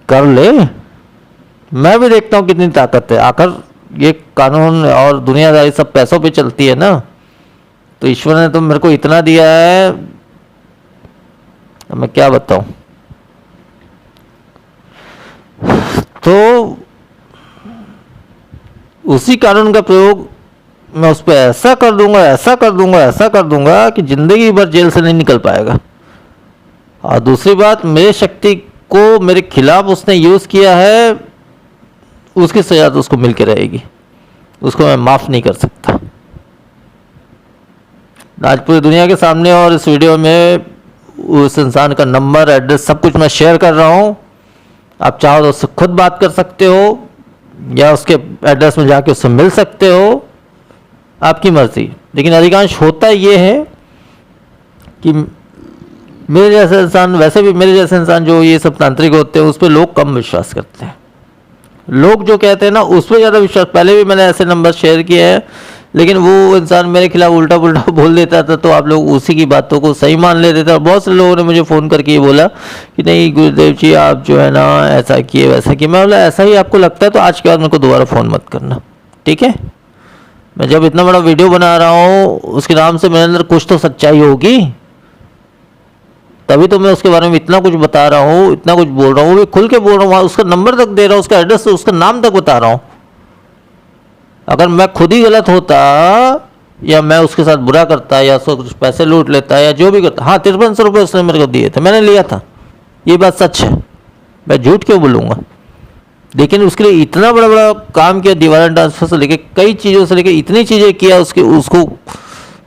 कर ले, मैं भी देखता हूँ कितनी ताकत है। आखिर ये कानून और दुनियादारी सब पैसों पे चलती है ना, तो ईश्वर ने तो मेरे को इतना दिया है, मैं क्या बताऊं। तो उसी कानून का प्रयोग मैं उस पर ऐसा कर दूंगा, ऐसा कर दूंगा, ऐसा कर दूंगा कि जिंदगी भर जेल से नहीं निकल पाएगा। और दूसरी बात, मेरी शक्ति को मेरे खिलाफ उसने यूज किया है, उसकी सजा तो उसको मिल के रहेगी, उसको मैं माफ नहीं कर सकता। आज पूरी दुनिया के सामने और इस वीडियो में उस इंसान का नंबर, एड्रेस, सब कुछ मैं शेयर कर रहा हूँ। आप चाहो तो उससे खुद बात कर सकते हो या उसके एड्रेस में जाके उससे मिल सकते हो, आपकी मर्जी। लेकिन अधिकांश होता ये है कि मेरे जैसे इंसान, वैसे भी मेरे जैसे इंसान जो ये सब तांत्रिक होते हैं उस पर लोग कम विश्वास करते हैं। लोग जो कहते हैं ना उस पर ज़्यादा विश्वास, पहले भी मैंने ऐसे नंबर शेयर किए हैं, लेकिन वो इंसान मेरे खिलाफ उल्टा पुल्टा बोल देता था, तो आप लोग उसी की बातों को सही मान लेते थे। और बहुत से लोगों ने मुझे फ़ोन करके ये बोला कि नहीं गुरुदेव जी आप जो है ना ऐसा किए वैसा किए। मैं बोला ऐसा ही आपको लगता है तो आज के बाद मेरे को दोबारा फ़ोन मत करना, ठीक है। मैं जब इतना बड़ा वीडियो बना रहा हूँ उसके नाम से मेरे अंदर कुछ तो सच्चाई होगी, तभी तो मैं उसके बारे में इतना कुछ बता रहा हूँ, इतना कुछ बोल रहा हूँ, वो भी खुल के बोल रहा हूँ, उसका नंबर तक दे रहा हूँ, उसका एड्रेस, उसका नाम तक बता रहा हूँ। अगर मैं खुद ही गलत होता या मैं उसके साथ बुरा करता या उसको कुछ पैसे लूट लेता या जो भी करता, हाँ 5300 रुपये उसने मेरे को दिए थे, मैंने लिया था, ये बात सच है, मैं झूठ क्यों बोलूँगा। लेकिन उसके लिए इतना बड़ा बड़ा काम किया, दीवार ट्रांसफर से लेके कई चीज़ों से लेके इतनी चीज़ें किया उसको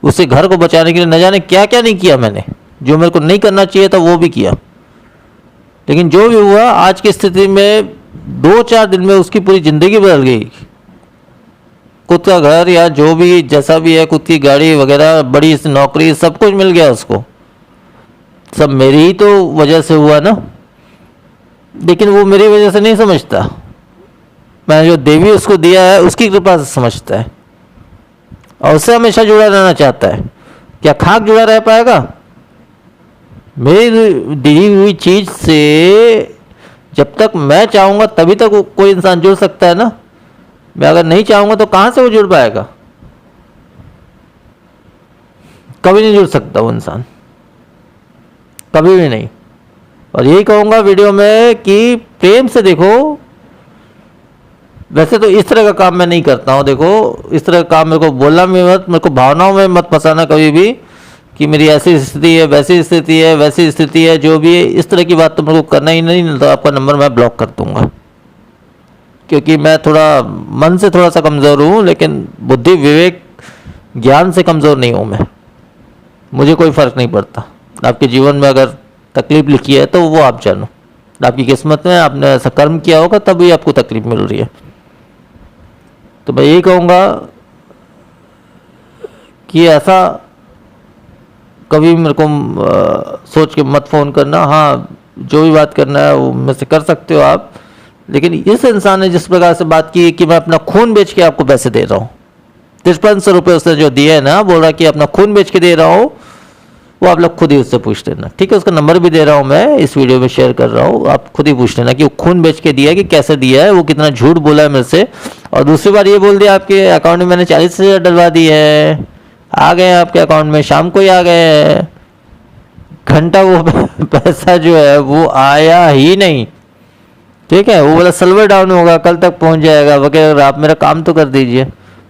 उससे घर को बचाने के लिए, न जाने क्या क्या नहीं किया मैंने, जो मेरे को नहीं करना चाहिए था वो भी किया। लेकिन जो भी हुआ आज की स्थिति में 2-4 दिन में उसकी पूरी ज़िंदगी बदल गई। खुद का घर या जो भी जैसा भी है, खुद की गाड़ी वगैरह, बड़ी नौकरी, सब कुछ मिल गया उसको। सब मेरी ही तो वजह से हुआ ना, लेकिन वो मेरी वजह से नहीं समझता, मैंने जो देवी उसको दिया है उसकी कृपा से समझता है और उससे हमेशा जुड़ा रहना चाहता है। क्या खाक जुड़ा रह पाएगा? मेरी दी हुई चीज़ से जब तक मैं चाहूँगा तभी तक कोई इंसान जुड़ सकता है ना। मैं अगर नहीं चाहूँगा तो कहाँ से वो जुड़ पाएगा? कभी नहीं जुड़ सकता वो इंसान, कभी भी नहीं। और यही कहूँगा वीडियो में कि प्रेम से देखो। वैसे तो इस तरह का काम मैं नहीं करता हूँ, देखो इस तरह का काम मेरे को बोलना भी मत, मेरे को भावनाओं में मत फंसाना कभी भी कि मेरी ऐसी स्थिति है, वैसी स्थिति है, वैसी स्थिति है, जो भी है, इस तरह की बात तो मेरे को करना ही नहीं, तो आपका नंबर मैं ब्लॉक कर दूंगा। क्योंकि मैं थोड़ा मन से थोड़ा सा कमज़ोर हूँ, लेकिन बुद्धि, विवेक, ज्ञान से कमज़ोर नहीं हूँ मैं। मुझे कोई फ़र्क नहीं पड़ता। आपके जीवन में अगर तकलीफ़ लिखी है तो वो आप जानो, आपकी किस्मत में आपने ऐसा कर्म किया होगा तभी आपको तकलीफ़ मिल रही है। तो मैं यही कहूँगा कि ऐसा कभी मेरे को सोच के मत फ़ोन करना। हाँ, जो भी बात करना है वो मुझसे कर सकते हो आप, लेकिन इस इंसान ने जिस प्रकार से बात की कि मैं अपना खून बेच के आपको पैसे दे रहा हूँ, 5300 रुपये उसने जो दिए है ना, बोल रहा कि अपना खून बेच के दे रहा हूँ, वो आप लोग खुद ही उससे पूछ लेना। ठीक है, उसका नंबर भी दे रहा हूँ मैं, इस वीडियो में शेयर कर रहा हूँ, आप खुद ही पूछ लेना कि वो खून बेच के दिया है कि कैसे दिया है, वो कितना झूठ बोला है मेरे से। और दूसरी बार ये बोल दिया आपके अकाउंट में मैंने 40,000 डलवा दी है, आ गए आपके अकाउंट में, शाम को ही आ गए, घंटा वो पैसा जो है वो आया ही नहीं। ठीक है, वो बोला सर्वर डाउन होगा, कल तक पहुंच जाएगा वगैरह, आप मेरा काम तो कर दीजिए।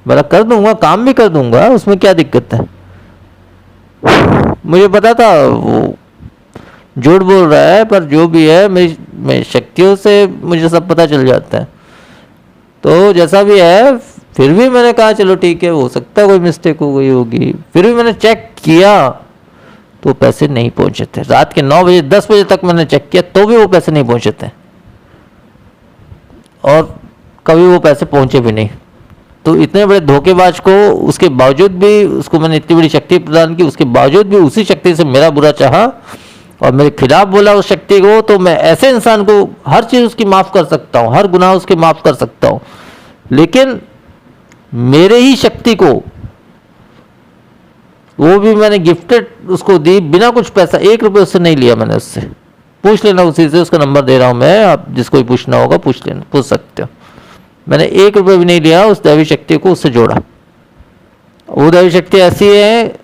बोला कर दूंगा, काम भी कर दूंगा, उसमें क्या दिक्कत है। मुझे पता था वो झूठ बोल रहा है, पर जो भी है मेरी शक्तियों से मुझे सब पता चल जाता है। तो जैसा भी है, फिर भी मैंने कहा चलो ठीक है, हो सकता है कोई मिस्टेक हो गई होगी। फिर भी मैंने चेक किया तो पैसे नहीं पहुंचे थे। रात के 9 बजे 10 बजे तक मैंने चेक किया तो भी वो पैसे नहीं पहुंचे थे, और कभी वो पैसे पहुंचे भी नहीं। तो इतने बड़े धोखेबाज को, उसके बावजूद भी उसको मैंने इतनी बड़ी शक्ति प्रदान की, उसके बावजूद भी उसी शक्ति से मेरा बुरा चाहा और मेरे खिलाफ बोला उस शक्ति को। तो मैं ऐसे इंसान को हर चीज़ उसकी माफ़ कर सकता हूँ, हर गुनाह उसके माफ़ कर सकता हूँ, लेकिन मेरे ही शक्ति को, वो भी मैंने गिफ्टेड उसको दी, बिना कुछ पैसा, 1 रुपये उससे नहीं लिया मैंने उससे। पूछ लेना उसी से, उसका नंबर दे रहा हूँ मैं, आप जिसको भी पूछना होगा पूछ लेना, पूछ सकते हो। मैंने 1 रुपये भी नहीं लिया, उस दैवी शक्ति को उससे जोड़ा। वो दैवी शक्ति ऐसी है,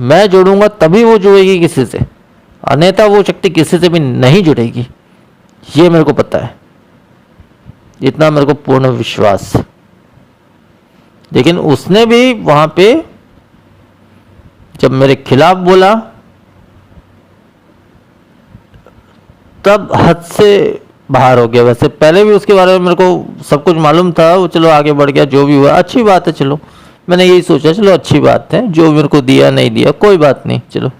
मैं जोड़ूंगा तभी वो जुड़ेगी किसी से, अन्यथा वो शक्ति किसी से भी नहीं जुड़ेगी, ये मेरे को पता है, इतना मेरे को पूर्ण विश्वास। लेकिन उसने भी वहां पे जब मेरे खिलाफ बोला तब हद से बाहर हो गया। वैसे पहले भी उसके बारे में मेरे को सब कुछ मालूम था, वो चलो आगे बढ़ गया, जो भी हुआ अच्छी बात है। चलो मैंने यही सोचा चलो अच्छी बात है, जो मेरे को दिया नहीं दिया कोई बात नहीं, चलो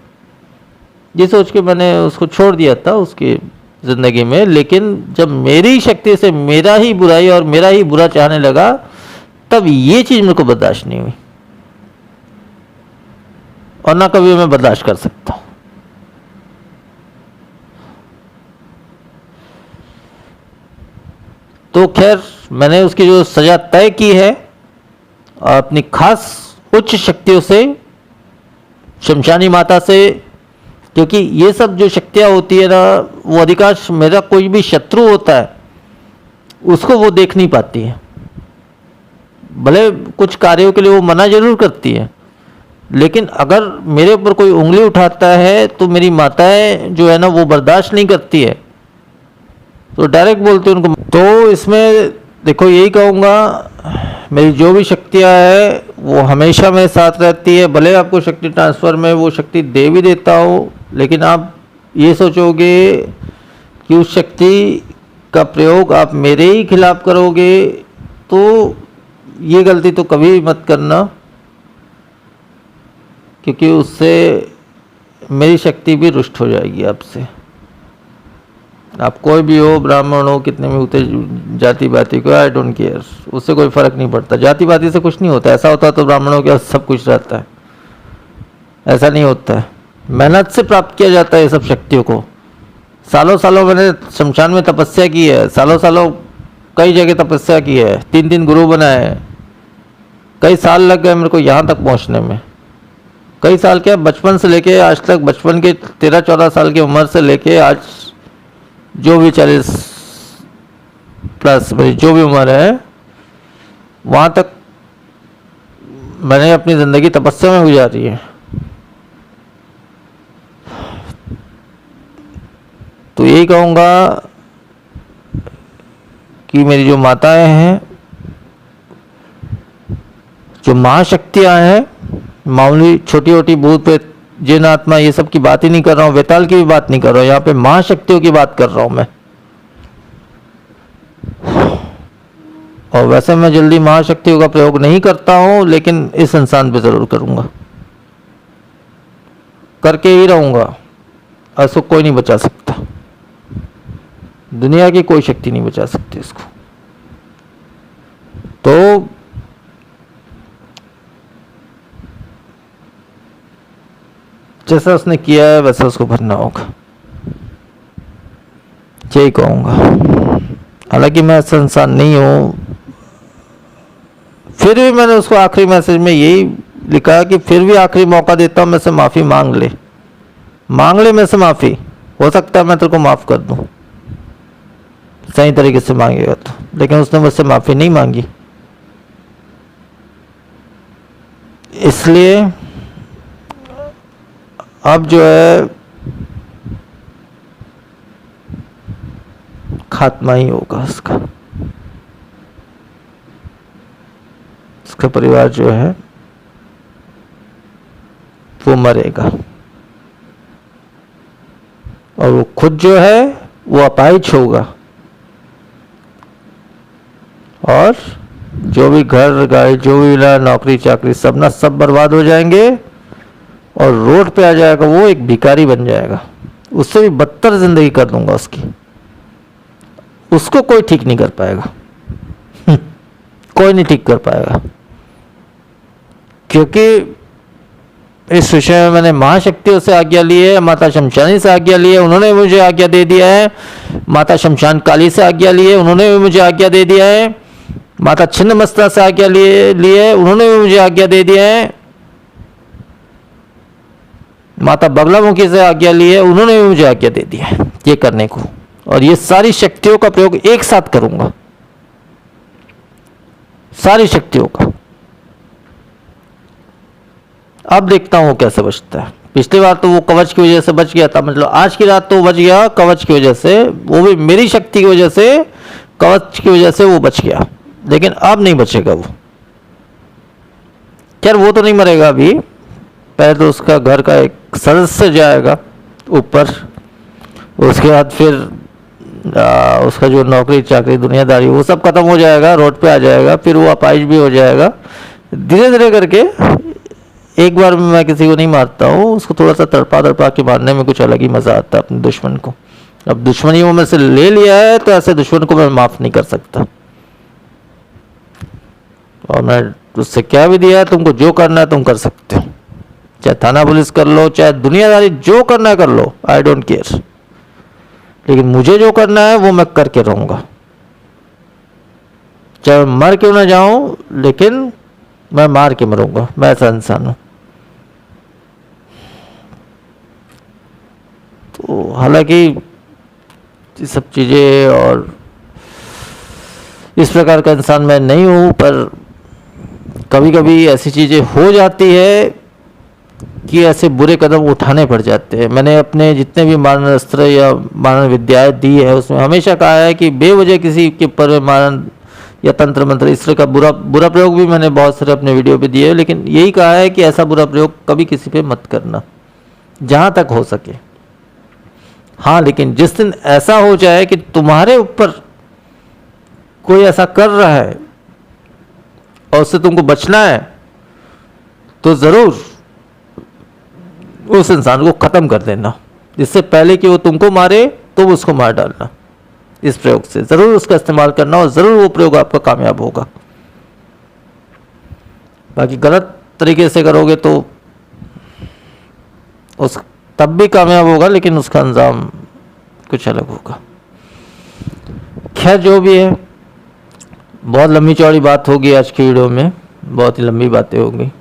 ये सोच के मैंने उसको छोड़ दिया था उसकी ज़िंदगी में। लेकिन जब मेरी शक्ति से मेरा ही बुराई और मेरा ही बुरा चाहने लगा, तब ये चीज़ मेरे को बर्दाश्त नहीं हुई, और ना कभी मैं बर्दाश्त कर सकता हूँ। तो खैर मैंने उसकी जो सज़ा तय की है, और अपनी खास उच्च शक्तियों से, शमशानी माता से, क्योंकि ये सब जो शक्तियाँ होती है ना, वो अधिकांश मेरा कोई भी शत्रु होता है उसको वो देख नहीं पाती है। भले कुछ कार्यों के लिए वो मना जरूर करती है, लेकिन अगर मेरे ऊपर कोई उंगली उठाता है तो मेरी माताएं जो है ना वो बर्दाश्त नहीं करती है, तो डायरेक्ट बोलते हैं उनको। तो इसमें देखो यही कहूँगा, मेरी जो भी शक्तियाँ है वो हमेशा मेरे साथ रहती है। भले आपको शक्ति ट्रांसफ़र में वो शक्ति दे भी देता हो, लेकिन आप ये सोचोगे कि उस शक्ति का प्रयोग आप मेरे ही खिलाफ करोगे, तो ये गलती तो कभी मत करना, क्योंकि उससे मेरी शक्ति भी रुष्ट हो जाएगी आपसे। आप कोई भी हो, ब्राह्मण हो, कितने भी होते, जाति बाति को, आई डोंट केयर, उससे कोई फर्क नहीं पड़ता। जाति बाति से कुछ नहीं होता, ऐसा होता तो ब्राह्मणों के सब कुछ रहता है, ऐसा नहीं होता है। मेहनत से प्राप्त किया जाता है ये सब शक्तियों को। सालों सालों मैंने शमशान में तपस्या की है, सालों सालों कई जगह तपस्या की है, 3 गुरु बनाए, कई साल लग गए मेरे को यहाँ तक पहुँचने में। कई साल क्या, बचपन से लेके आज तक, बचपन के 13-14 साल की उम्र से लेके आज जो भी 40 प्लस मेरी जो भी उम्र है, वहाँ तक मैंने अपनी ज़िंदगी तपस्या में गुजारी है। तो यही कहूँगा कि मेरी जो माताएं हैं, जो महाशक्तियाँ हैं, मामूली छोटी छोटी भूत प्रेत जिन आत्मा ये सब की बात ही नहीं कर रहा हूँ, वेताल की भी बात नहीं कर रहा हूँ, यहाँ पे महाशक्तियों की बात कर रहा हूँ मैं। और वैसे मैं जल्दी महाशक्तियों का प्रयोग नहीं करता हूँ, लेकिन इस इंसान पे जरूर करूँगा, करके ही रहूँगा। ऐसा कोई नहीं बचा सकता, दुनिया की कोई शक्ति नहीं बचा सकती इसको। तो जैसा उसने किया है वैसा उसको भरना होगा, यही कहूँगा। हालांकि मैं ऐसा इंसान नहीं हूँ, फिर भी मैंने उसको आखिरी मैसेज में यही लिखा कि फिर भी आखिरी मौका देता हूँ, मेरे से माफ़ी मांग ले मेरे से माफ़ी। हो सकता है मैं तेरे को माफ़ कर दूँ, सही तरीके से मांगेगा तो। लेकिन उसने मुझसे माफ़ी नहीं मांगी, इसलिए अब जो है खात्मा ही होगा उसका परिवार जो है वो मरेगा, और वो खुद जो है वो अपाहिज होगा, और जो भी घर गाड़ी, जो भी नौकरी चाकरी, सब ना सब बर्बाद हो जाएंगे, और रोड पे आ जाएगा, वो एक भिखारी बन जाएगा। उससे भी बदतर जिंदगी कर दूंगा उसकी, उसको कोई ठीक नहीं कर पाएगा कोई नहीं ठीक कर पाएगा, क्योंकि इस विषय में मैंने महाशक्तियों से आज्ञा ली है, माता शमशानी से आज्ञा ली है, उन्होंने मुझे आज्ञा दे दिया है। माता शमशान काली से आज्ञा ली है, उन्होंने भी मुझे आज्ञा दे दिया है। माता छिन्नमस्ता से आज्ञा लिए, उन्होंने भी मुझे आज्ञा दे दिया है। माता बगलामुखी से आज्ञा ली है, उन्होंने भी मुझे आज्ञा दे दिया है ये करने को, और ये सारी शक्तियों का प्रयोग एक साथ करूंगा, सारी शक्तियों का। अब देखता हूं कैसे बचता है। पिछली बार तो वो कवच की वजह से बच गया था, मतलब आज की रात तो बच गया कवच की वजह से, वो भी मेरी शक्ति की वजह से, कवच की वजह से वो बच गया, लेकिन अब नहीं बचेगा वो। खैर वो तो नहीं मरेगा अभी, पहले तो उसका घर का एक सदस्य जाएगा ऊपर, उसके बाद फिर उसका जो नौकरी चाकरी दुनियादारी वो सब खत्म हो जाएगा, रोड पे आ जाएगा, फिर वो अपाहिज भी हो जाएगा। धीरे धीरे करके, एक बार में मैं किसी को नहीं मारता हूँ, उसको थोड़ा सा तड़पा के मारने में कुछ अलग ही मजा आता है अपने दुश्मन को। अब दुश्मनी वो मेरे से ले लिया है, तो ऐसे दुश्मन को मैं माफ नहीं कर सकता, और मैं उससे क्या भी दिया है, तुमको जो करना है तुम कर सकते हो, चाहे थाना पुलिस कर लो, चाहे दुनियादारी जो करना है कर लो, आई डोंट केयर, लेकिन मुझे जो करना है वो मैं करके रहूंगा, चाहे मर क्यों ना जाऊं, लेकिन मैं मार के मरूंगा। मैं ऐसा इंसान हूं। तो हालांकि ये सब चीजें और इस प्रकार का इंसान मैं नहीं हूं, पर कभी कभी ऐसी चीजें हो जाती है कि ऐसे बुरे कदम उठाने पड़ जाते हैं। मैंने अपने जितने भी मारण अस्त्र या मारण विद्याएं दी है, उसमें हमेशा कहा है कि बेवजह किसी के ऊपर मारण या तंत्र मंत्र इस तरह का बुरा प्रयोग भी मैंने बहुत सारे अपने वीडियो पे दिए, लेकिन यही कहा है कि ऐसा बुरा प्रयोग कभी किसी पे मत करना, जहां तक हो सके। हाँ, लेकिन जिस दिन ऐसा हो जाए कि तुम्हारे ऊपर कोई ऐसा कर रहा है और उससे तुमको बचना है, तो जरूर उस इंसान को खत्म कर देना। इससे पहले कि वो तुमको मारे, तो उसको मार डालना। इस प्रयोग से जरूर उसका इस्तेमाल करना, और जरूर वो प्रयोग आपका कामयाब होगा। बाकी गलत तरीके से करोगे तो उस तब भी कामयाब होगा, लेकिन उसका अंजाम कुछ अलग होगा। खैर जो भी है, बहुत लंबी चौड़ी बात होगी आज की वीडियो में, बहुत ही लंबी बातें होंगी।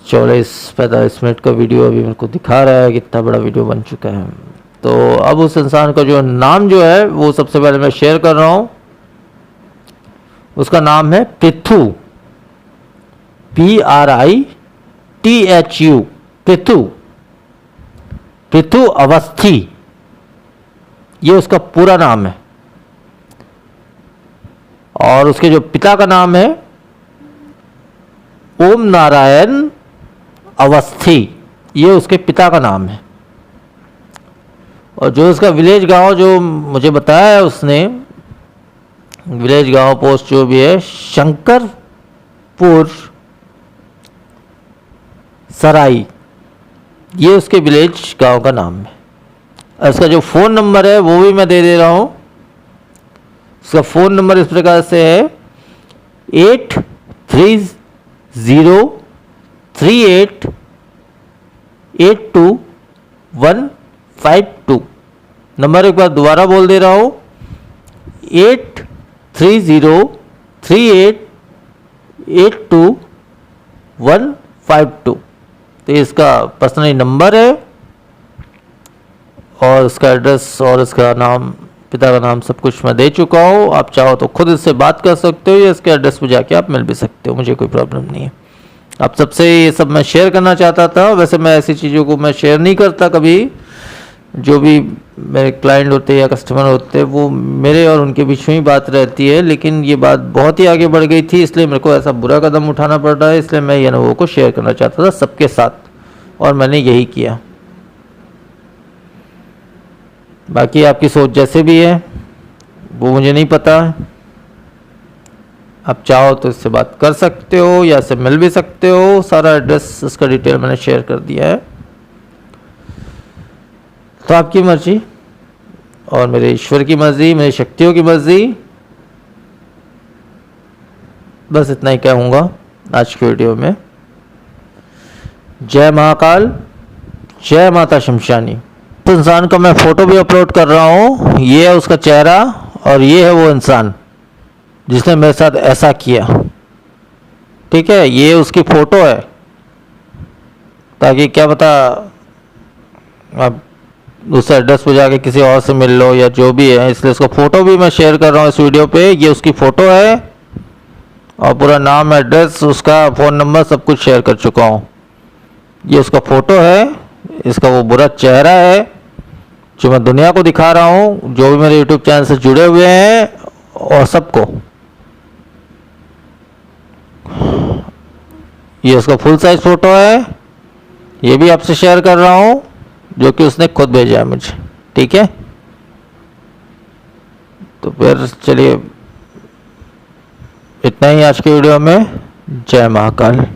44-45 मिनट का वीडियो अभी मेरे को दिखा रहा है, कितना बड़ा वीडियो बन चुका है। तो अब उस इंसान का जो नाम जो है वो सबसे पहले मैं शेयर कर रहा हूं। उसका नाम है पृथु, PRITHU, पृथु अवस्थी, ये उसका पूरा नाम है। और उसके जो पिता का नाम है ओम नारायण अवस्थी, ये उसके पिता का नाम है। और जो उसका विलेज गांव जो मुझे बताया है उसने, विलेज गांव पोस्ट जो भी है, शंकरपुर सराई, ये उसके विलेज गांव का नाम है। इसका जो फ़ोन नंबर है वो भी मैं दे दे रहा हूँ। इसका फ़ोन नंबर इस प्रकार से है 8303882152। नंबर एक बार दोबारा बोल दे रहा हूँ, 8303882152। तो इसका पर्सनली नंबर है और इसका एड्रेस और इसका नाम, पिता का नाम, सब कुछ मैं दे चुका हूँ। आप चाहो तो खुद इससे बात कर सकते हो या इसके एड्रेस पे जाके आप मिल भी सकते हो, मुझे कोई प्रॉब्लम नहीं है। आप सबसे ये सब मैं शेयर करना चाहता था। वैसे मैं ऐसी चीज़ों को मैं शेयर नहीं करता कभी। जो भी मेरे क्लाइंट होते हैं या कस्टमर होते हैं वो मेरे और उनके बीच में ही बात रहती है, लेकिन ये बात बहुत ही आगे बढ़ गई थी, इसलिए मेरे को ऐसा बुरा कदम उठाना पड़ रहा है। इसलिए मैं ये अनुभव को शेयर करना चाहता था सबके साथ, और मैंने यही किया। बाकी आपकी सोच जैसे भी है वो मुझे नहीं पता। आप चाहो तो इससे बात कर सकते हो या इससे मिल भी सकते हो। सारा एड्रेस, इसका डिटेल मैंने शेयर कर दिया है। तो आपकी मर्जी और मेरे ईश्वर की मर्जी, मेरी शक्तियों की मर्जी। बस इतना ही कहूँगा आज की वीडियो में। जय महाकाल, जय माता शमशानी। तो इंसान का मैं फ़ोटो भी अपलोड कर रहा हूँ। ये है उसका चेहरा और ये है वो इंसान जिसने मेरे साथ ऐसा किया। ठीक है, ये उसकी फ़ोटो है, ताकि क्या पता आप उस एड्रेस पे जाके किसी और से मिल लो या जो भी है, इसलिए उसका फ़ोटो भी मैं शेयर कर रहा हूँ इस वीडियो पे। ये उसकी फ़ोटो है और पूरा नाम, एड्रेस, उसका फ़ोन नंबर सब कुछ शेयर कर चुका हूँ। ये उसका फ़ोटो है, इसका वो बुरा चेहरा है जो मैं दुनिया को दिखा रहा हूँ, जो भी मेरे यूट्यूब चैनल से जुड़े हुए हैं और सबको। ये उसका फुल साइज फ़ोटो है, ये भी आपसे शेयर कर रहा हूँ, जो कि उसने खुद भेजा है मुझे। ठीक है, तो फिर चलिए इतना ही आज के वीडियो में। जय महाकाल।